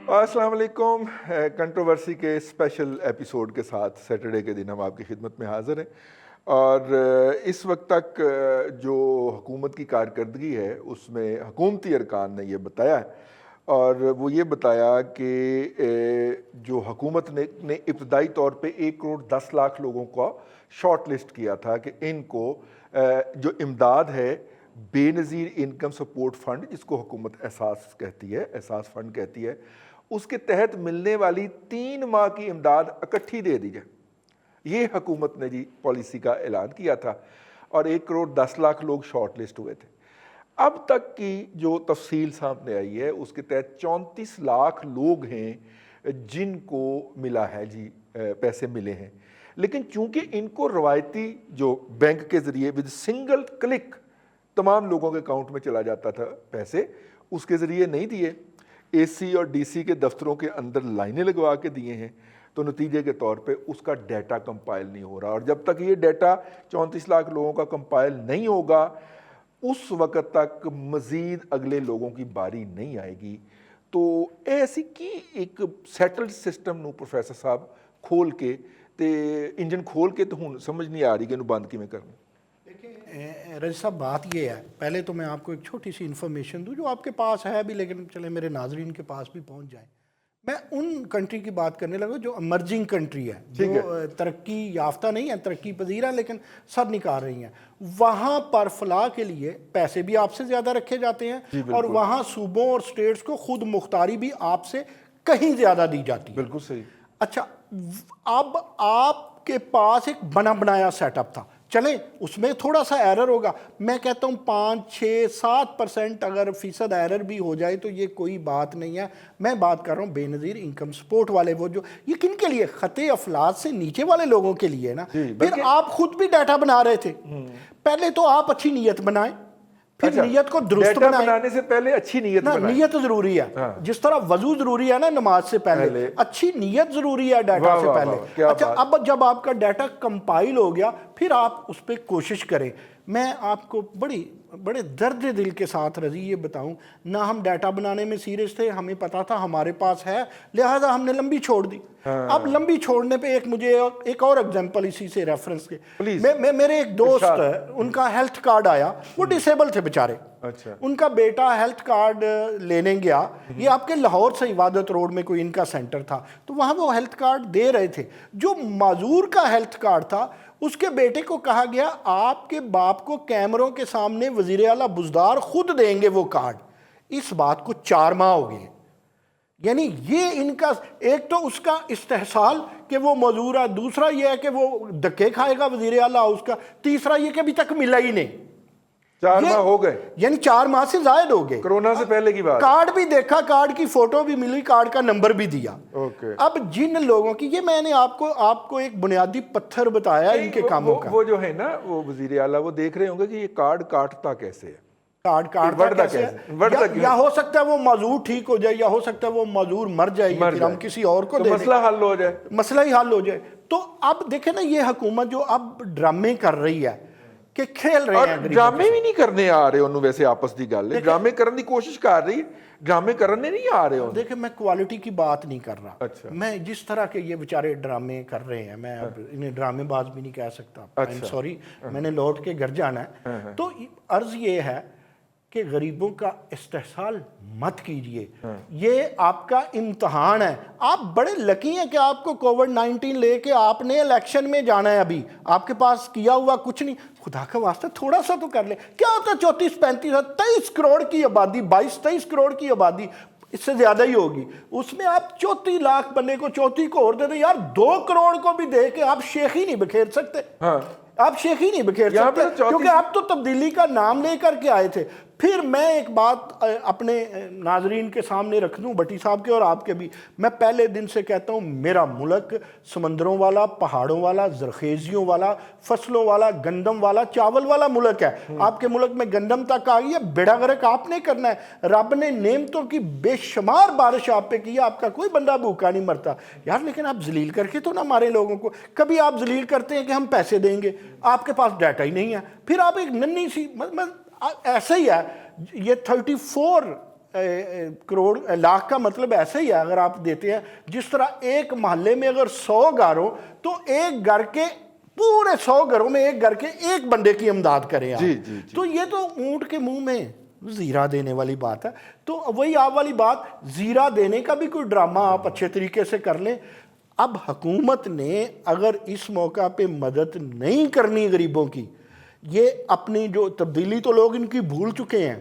السلام علیکم. کنٹروورسی کے اسپیشل ایپیسوڈ کے ساتھ سیٹرڈے کے دن ہم آپ کی خدمت میں حاضر ہیں، اور اس وقت تک جو حکومت کی کارکردگی ہے اس میں حکومتی ارکان نے یہ بتایا ہے، اور وہ یہ بتایا کہ جو حکومت نے ابتدائی طور پہ 1,10,00,000 لوگوں کا شارٹ لسٹ کیا تھا کہ ان کو جو امداد ہے بے نظیر انکم سپورٹ فنڈ، جس کو حکومت احساس فنڈ کہتی ہے، اس کے تحت ملنے والی 3 ماہ کی امداد اکٹھی دے دی جائے. یہ حکومت نے پالیسی کا اعلان کیا تھا، اور 1,10,00,000 لوگ شارٹ لسٹ ہوئے تھے. اب تک کی جو تفصیل سامنے آئی ہے اس کے تحت 34 لاکھ لوگ ہیں جن کو ملا ہے پیسے ملے ہیں. لیکن چونکہ ان کو روایتی جو بینک کے ذریعے ود سنگل کلک تمام لوگوں کے اکاؤنٹ میں چلا جاتا تھا پیسے، اس کے ذریعے نہیں دیے، اے سی اور ڈی سی کے دفتروں کے اندر لائنیں لگوا کے دیے ہیں، تو نتیجے کے طور پہ اس کا ڈیٹا کمپائل نہیں ہو رہا. اور جب تک یہ ڈیٹا 34 لاکھ لوگوں کا کمپائل نہیں ہوگا اس وقت تک مزید اگلے لوگوں کی باری نہیں آئے گی. تو ایسی کی ایک سیٹلڈ سسٹم نو پروفیسر صاحب کھول کے تے انجن کھول کے تو ہوں سمجھ نہیں آ رہی کہ بند کی میں کرنا. رجی صاحب بات یہ ہے، پہلے تو میں آپ کو ایک چھوٹی سی انفارمیشن دوں جو آپ کے پاس ہے بھی، لیکن چلے میرے ناظرین کے پاس بھی پہنچ جائیں. میں ان کنٹری کی بات کرنے لگا جو امرجنگ کنٹری ہے، جو ترقی یافتہ نہیں ہے، ترقی پذیر ہے لیکن سر نکال رہی ہیں. وہاں پر فلاح کے لیے پیسے بھی آپ سے زیادہ رکھے جاتے ہیں، اور وہاں صوبوں اور سٹیٹس کو خود مختاری بھی آپ سے کہیں زیادہ دی جاتی ہے. بالکل صحیح. اچھا، اب آپ کے پاس ایک بنا بنایا سیٹ اپ تھا، چلیں اس میں تھوڑا سا ایرر ہوگا، میں کہتا ہوں 5-6-7% اگر فیصد ایرر بھی ہو جائے تو یہ کوئی بات نہیں ہے. میں بات کر رہا ہوں بے نظیر انکم سپورٹ والے، وہ جو یہ کن کے لیے، خطے افلاس سے نیچے والے لوگوں کے لیے نا. پھر آپ خود بھی ڈیٹا بنا رہے تھے، پہلے تو آپ اچھی نیت بنائیں، پھر نیت کو درست بنائیں. بنانے سے پہلے اچھی نیت بنائیں. نیت ضروری ہے، جس طرح وضو ضروری ہے نا نماز سے پہلے، اچھی نیت ضروری ہے ڈیٹا سے پہلے. اچھا، اب جب آپ کا ڈیٹا کمپائل ہو گیا پھر آپ اس پہ کوشش کریں. میں آپ کو بڑے درد دل کے ساتھ رضی یہ بتاؤں، نہ ہم ڈیٹا بنانے میں سیریس تھے، ہمیں پتا تھا ہمارے پاس ہے، لہٰذا ہم نے لمبی چھوڑ دی. اب لمبی چھوڑنے پہ مجھے ایک اور ایگزامپل اسی سے ریفرنس کے، میرے ایک دوست ان کا ہیلتھ کارڈ آیا، وہ ڈسیبل تھے بیچارے، ان کا بیٹا ہیلتھ کارڈ لینے گیا، یہ آپ کے لاہور سے عبادت روڈ میں کوئی ان کا سینٹر تھا، تو وہاں وہ ہیلتھ کارڈ دے رہے تھے. جو معذور کا ہیلتھ کارڈ تھا اس کے بیٹے کو کہا گیا آپ کے باپ کو کیمروں کے سامنے وزیر اعلیٰ بزدار خود دیں گے وہ کارڈ. اس بات کو 4 ماہ ہو گئے. یعنی یہ ان کا ایک تو اس کا استحصال کہ وہ معذور ہے، دوسرا یہ ہے کہ وہ دھکے کھائے گا وزیر اعلیٰ اس کا، تیسرا یہ کہ ابھی تک ملا ہی نہیں. 4 ماہ ہو گئے، یعنی 4 ماہ سے زائد ہو گئے. کرونا سے پہلے کی بات. کارڈ بھی دیکھا، کارڈ کی فوٹو بھی ملی، کارڈ کا نمبر بھی دیا. اب جن لوگوں کی، یہ میں نے آپ کو ایک بنیادی پتھر بتایا ان کے کاموں کا. وہ جو ہے نا وہ وزیر اعلیٰ وہ دیکھ رہے ہوں گے کہ یہ کارڈ کاٹتا کیسے ہے، کارڈ کاٹتا کیسے ہے، یا ہو سکتا ہے وہ معذور ٹھیک ہو جائے، یا ہو سکتا ہے وہ معذور مر جائے، پھر ہم کسی اور کو دے دیں، مسئلہ حل ہو جائے، مسئلہ ہی حل ہو جائے. تو اب دیکھیں نا یہ حکومت جو اب ڈرامے کر رہی ہے کہ کھیل رہے ہیں، ڈرامے بھی نہیں کرنے آ رہے انہوں، ویسے آپس دی گل ہے، ڈرامے کرنے کی کوشش کر رہی، ڈرامے کرنے نہیں آ رہے. دیکھیں میں کوالٹی کی بات نہیں کر رہا، میں جس طرح کے یہ بیچارے ڈرامے کر رہے ہیں، میں اب انہیں ڈرامے باز بھی نہیں کہہ سکتا، سوری، میں نے لوٹ کے گھر جانا ہے. تو عرض یہ ہے کہ غریبوں کا استحصال مت کیجئے، یہ آپ کا امتحان ہے. آپ بڑے لکی ہیں کہ آپ کو کووڈ-19 لے کے آپ نے الیکشن میں جانا ہے، ابھی آپ کے پاس کیا ہوا کچھ نہیں. خدا کا واسطہ تھوڑا سا تو کر لیں. کیا ہوتا ہے 34-35 23 کروڑ کی آبادی، 22-23 کروڑ کی آبادی، اس سے زیادہ ہی ہوگی، اس میں آپ 34 لاکھ بندے کو 34 کو اور دے دیں. یار 2 کروڑ کو بھی دے کے آپ شیخی نہیں بکھیر سکتے، آپ شیخی نہیں بکھیر سکتے، کیونکہ آپ تو تبدیلی کا نام لے کر کے آئے تھے. پھر میں ایک بات اپنے ناظرین کے سامنے رکھ دوں، بٹی صاحب کے اور آپ کے بھی. میں پہلے دن سے کہتا ہوں میرا ملک سمندروں والا، پہاڑوں والا، زرخیزیوں والا، فصلوں والا، گندم والا، چاول والا ملک ہے. آپ کے ملک میں گندم تک آ گئی ہے، بیڑا غرق آپ نے کرنا ہے. رب نے نعمتوں کی بے شمار بارش آپ پہ کی ہے، آپ کا کوئی بندہ بھوکا نہیں مرتا. یار لیکن آپ ذلیل کر کے تو نہ مارے لوگوں کو. کبھی آپ ذلیل کرتے ہیں کہ ہم پیسے دیں گے، آپ کے پاس ڈیٹا ہی نہیں ہے، پھر آپ ایک ننھی سی ایسا ہی ہے. یہ 34 کروڑ لاکھ کا مطلب ایسا ہی ہے اگر آپ دیتے ہیں، جس طرح ایک محلے میں اگر 100 گھر ہو تو ایک گھر کے پورے 100 گھروں میں ایک گھر کے ایک بندے کی امداد کریں آپ۔ تو یہ تو اونٹ کے منہ میں زیرہ دینے والی بات ہے۔ تو وہی آپ والی بات، زیرہ دینے کا بھی کوئی ڈرامہ آپ اچھے طریقے سے کر لیں۔ اب حکومت نے اگر اس موقع پہ مدد نہیں کرنی غریبوں کی، یہ اپنی جو تبدیلی تو لوگ ان کی بھول چکے ہیں،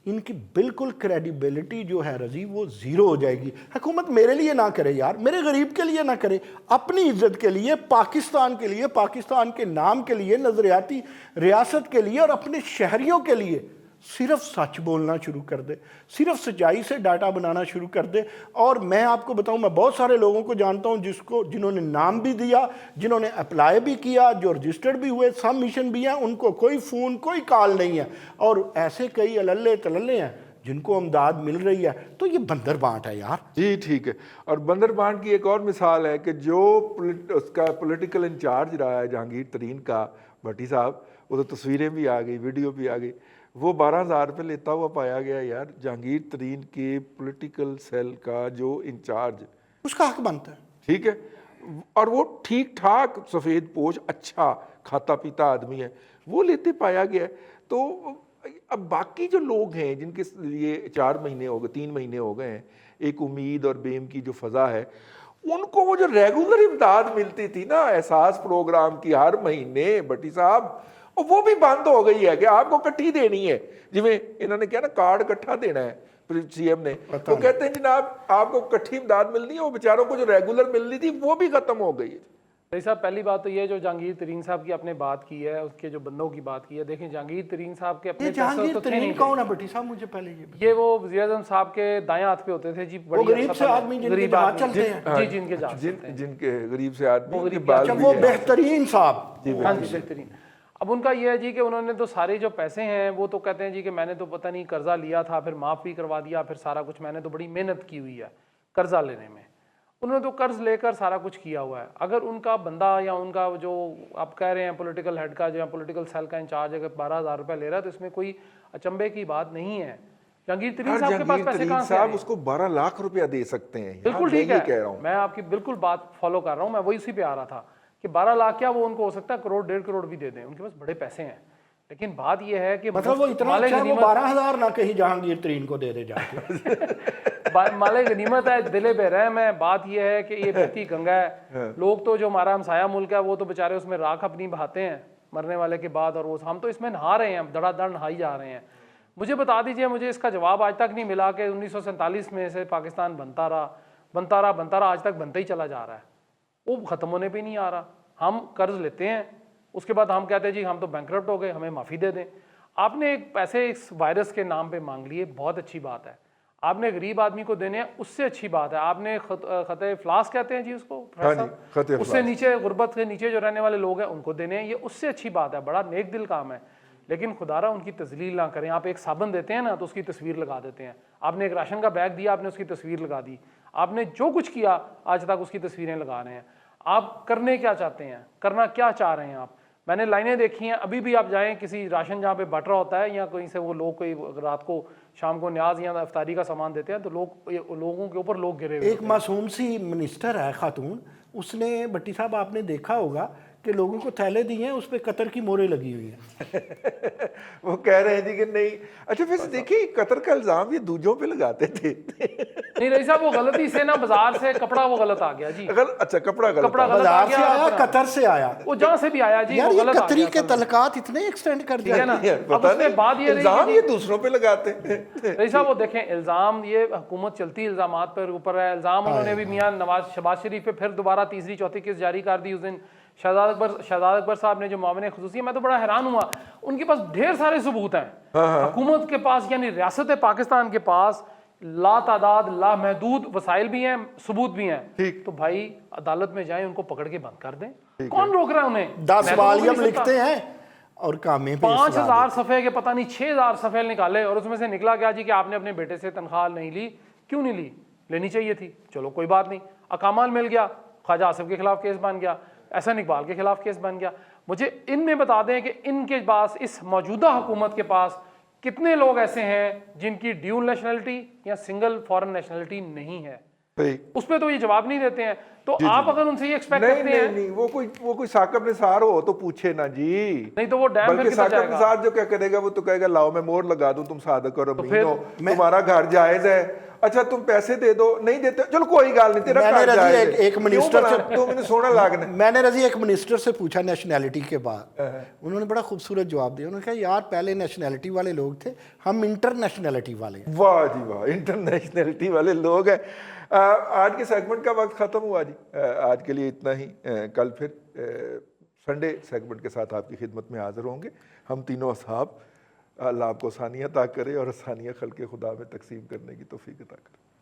ان کی بالکل کریڈیبلٹی جو ہے رضی وہ زیرو ہو جائے گی۔ حکومت میرے لیے نہ کرے یار، میرے غریب کے لیے نہ کرے، اپنی عزت کے لیے، پاکستان کے لیے، پاکستان کے نام کے لیے، نظریاتی ریاست کے لیے اور اپنے شہریوں کے لیے صرف سچ بولنا شروع کر دے، صرف سچائی سے ڈاٹا بنانا شروع کر دے۔ اور میں آپ کو بتاؤں، میں بہت سارے لوگوں کو جانتا ہوں جنہوں نے نام بھی دیا، جنہوں نے اپلائی بھی کیا، جو رجسٹرڈ بھی ہوئے، سب مشن بھی ہیں، ان کو کوئی فون کوئی کال نہیں ہے، اور ایسے کئی اللے تللے ہیں جن کو امداد مل رہی ہے۔ تو یہ بندر بانٹ ہے یار۔ جی ٹھیک ہے۔ اور بندر بانٹ کی ایک اور مثال ہے کہ جو اس کا پولیٹیکل انچارج رہا ہے جہانگیر ترین کا، بھٹی صاحب، وہ تو تصویریں بھی آ گئی، ویڈیو بھی آ گئی، وہ 12,000 روپے لیتا ہوا پایا گیا یار، جہانگیر ترین کے پولیٹیکل سیل کا جو انچارج، اس کا حق بنتا ہے، ٹھیک ہے، اور وہ ٹھیک ٹھاک سفید پوش اچھا کھاتا پیتا آدمی ہے، وہ لیتے پایا گیا ہے۔ تو اب باقی جو لوگ ہیں جن کے لیے 4 مہینے ہو گئے، 3 مہینے ہو گئے ہیں، ایک امید اور بیم کی جو فضا ہے، ان کو وہ جو ریگولر امداد ملتی تھی نا احساس پروگرام کی ہر مہینے بھٹی صاحب، وہ بھی بند ہو گئی ہے کہ آپ کو کٹھی دینی ہے، جی میں انہوں نے کیا نا کارڈ کٹھا دینا ہے سی ایم نے، وہ کہتے ہیں جناب آپ کو کٹھی امداد ملنی ہے، وہ بیچاروں کو جو ریگولر ملنی تھی وہ بھی ختم ہو گئی ہے۔ بھائی صاحب، پہلی بات تو یہ جو جہانگیر ترین صاحب کی اپنے بات کی ہے، اس کے جو بندوں کی بات کی ہے، دیکھیں جہانگیر ترین صاحب کے اپنے جہانگیر ترین کون ہے بھٹی صاحب؟ مجھے پہلے یہ وہ وزیر اعظم صاحب کے دائیں ہاتھ پہ ہوتے تھے جی، وہ غریب سے آدمی جن کے جہاز چلتے ہیں، جی جن کے جہاز چلتے ہیں، جن کے غریب سے آدمی، وہ بہترین صاحب، ہاں جی بہترین۔ اب ان کا یہ ہے جی کہ انہوں نے تو سارے جو پیسے ہیں وہ تو کہتے ہیں جی کہ میں نے تو پتہ نہیں قرضہ لیا تھا، پھر معاف بھی کروا دیا، پھر سارا کچھ میں نے تو بڑی محنت کی ہوئی ہے قرضہ لینے میں، انہوں نے تو قرض لے کر سارا کچھ کیا ہوا ہے۔ اگر ان کا بندہ یا ان کا جو آپ کہہ رہے ہیں پولیٹیکل ہیڈ کا جو پولیٹیکل سیل کا انچارج اگر 12,000 روپے لے رہا ہے تو اس میں کوئی اچنبے کی بات نہیں ہے۔ جہانگیر ترین صاحب کے پاس پیسے کہاں سے صاحب اس کو 12 لاکھ روپیہ دے سکتے ہیں، بالکل ٹھیک ہے، میں آپ کی بالکل بات فالو کر رہا ہوں، میں وہی اسی پہ آ رہا تھا کہ 12 لاکھ کیا وہ ان کو ہو سکتا ہے کروڑ 1.5 کروڑ بھی دے دیں، ان کے پاس بڑے پیسے ہیں۔ لیکن بات یہ ہے کہ مطلب وہ اتنا اچھا ہے، وہ 12,000 نہ کہیں جہانگیر ترین کو دے دے جا کے، مال غنیمت ہے، دل بے رحم ہے۔ بات یہ ہے کہ یہ بہتی گنگا ہے، لوگ تو جو ہمارا ہمسایہ ملک ہے وہ تو بیچارے اس میں راکھ اپنی بہاتے ہیں مرنے والے کے بعد، اور وہ ہم تو اس میں نہا رہے ہیں، دڑا دڑ نہائی جا رہے ہیں۔ مجھے بتا دیجئے، مجھے اس کا جواب آج تک نہیں ملا کہ 1947 میں سے پاکستان بنتا رہا آج تک بنتا ہی چلا جا رہا ہے، وہ ختم ہونے پہ نہیں آ رہا۔ ہم قرض لیتے ہیں، اس کے بعد ہم کہتے ہیں جی ہم تو بینکرپٹ ہو گئے، ہمیں معافی دے دیں۔ آپ نے ایک پیسے اس وائرس کے نام پہ مانگ لیے، بہت اچھی بات ہے، آپ نے غریب آدمی کو دینے ہیں، اس سے اچھی بات ہے۔ آپ نے خطۂ افلاس کہتے ہیں جی اس کو، اس سے نیچے غربت کے نیچے جو رہنے والے لوگ ہیں ان کو دینے ہیں، یہ اس سے اچھی بات ہے، بڑا نیک دل کام ہے۔ لیکن خدا را ان کی تذلیل نہ کریں۔ آپ ایک صابن دیتے ہیں نا تو اس کی تصویر لگا دیتے ہیں، آپ نے ایک راشن کا بیگ دیا، آپ نے اس کی تصویر لگا دی، آپ نے جو کچھ کیا آج تک اس کی تصویریں لگا رہے ہیں۔ آپ کرنے کیا چاہتے ہیں، کرنا کیا چاہ رہے ہیں آپ؟ میں نے لائنیں دیکھی ہیں، ابھی بھی آپ جائیں کسی راشن جہاں پہ بٹ رہا ہوتا ہے یا کہیں سے وہ لوگ کوئی رات کو شام کو نیاز یا افطاری کا سامان دیتے ہیں تو لوگوں کے اوپر لوگ گرے ہوئے۔ ایک معصوم سی منسٹر ہے خاتون، اس نے بھٹی صاحب آپ نے دیکھا ہوگا کہ لوگوں کو تھیلے دیے ہیں، اس پہ قطر کی موریں لگی ہوئی ہیں، وہ کہہ رہے ہیں جی کہ نہیں۔ اچھا پھر دیکھیں قطر کا الزام یہ دوجوں پہ لگاتے تھے، نہیں رئیس صاحب وہ غلطی سے نا بازار سے کپڑا وہ غلط آ گیا جی، اچھا کپڑا غلط بازار سے آیا، قطر سے آیا، وہ جہاں سے بھی آیا جی یار وہ یہ غلط آ قطری گیا۔ کے تعلقات اتنے ایکسٹینڈ کر دیا نا اب پتہ اس میں بات نہیں یہ الزام رہی یہ دوسروں پہ لگاتے ہیں۔ رئیس صاحب وہ دیکھیں الزام، یہ حکومت چلتی الزامات پر اوپر ہے، الزام انہوں نے بھی میاں شہباز شریف پہ پھر دوبارہ تیسری چوتھی کیس جاری کر دی اس دن۔ شہزاد اکبر صاحب نے جو معاون خصوصی، میں تو بڑا حیران ہوا، ان کے پاس ڈھیر سارے ثبوت ہیں، حکومت کے پاس یعنی ریاست پاکستان کے پاس لا تعداد لا محدود وسائل بھی ہیں، ثبوت بھی ہیں، تو بھائی عدالت میں جائیں، ان کو پکڑ کے بند کر دیں، کون روک رہا ہے انہیں؟ 10 والیوم لکھتے ہیں اور کامیں پہ 5,000 صفحے کے پتہ نہیں 6,000 صفحے نکالے، اور اس میں سے نکلا گیا جی کہ آپ نے اپنے بیٹے سے تنخواہ نہیں لی، کیوں نہیں لی؟ لینی چاہیے تھی، چلو کوئی بات نہیں، اقامال مل گیا، خواجہ آصف کے خلاف کیس بن گیا، احسن اقبال کے خلاف کیس بن گیا۔ مجھے ان میں بتا دیں کہ ان کے پاس، اس موجودہ حکومت کے پاس کتنے لوگ ایسے ہیں جن کی ڈیول نیشنلٹی یا سنگل فورن نیشنلٹی نہیں ہے؟ اس پہ تو یہ جواب نہیں دیتے ہیں. تو آپ اگر ان سے یہ ایکسپیکٹ کرتے ہیں نہیں وہ کوئی ثاقب نثار ہو تو پوچھے نا جی. نہیں تو وہ ڈیم بلکہ ثاقب نثار جو کیا کرے گا وہ تو کہے گا لاؤ میں مور لگا دوں, تم صادق اور امین ہو, تمہارا گھر جائز ہے, اچھا تم پیسے دے دو, نہیں دیتے چلو کوئی گل نہیں, تیرا گھر جائز ہے, ایک منسٹر سے تو میں نے سونا لاگنا. میں نے رضی ایک منسٹر سے پوچھا نیشنلٹی کے بعد, انہوں نے بڑا خوبصورت جواب دیا. انہوں نے کہا یار پہلے نیشنلٹی والے لوگ تھے, ہم انٹر نیشنلٹی والے ہیں. واہ جی واہ, انٹر نیشنلٹی والے لوگ ہیں. آج کے سیگمنٹ کا وقت ختم ہوا جی, آج کے لیے اتنا ہی. کل پھر سنڈے سیگمنٹ کے ساتھ آپ کی خدمت میں حاضر ہوں گے. ہم تینوں اصحاب, اللہ آپ کو آسانیاں عطا کرے اور آسانیاں خلق خدا میں تقسیم کرنے کی توفیق عطا کرے.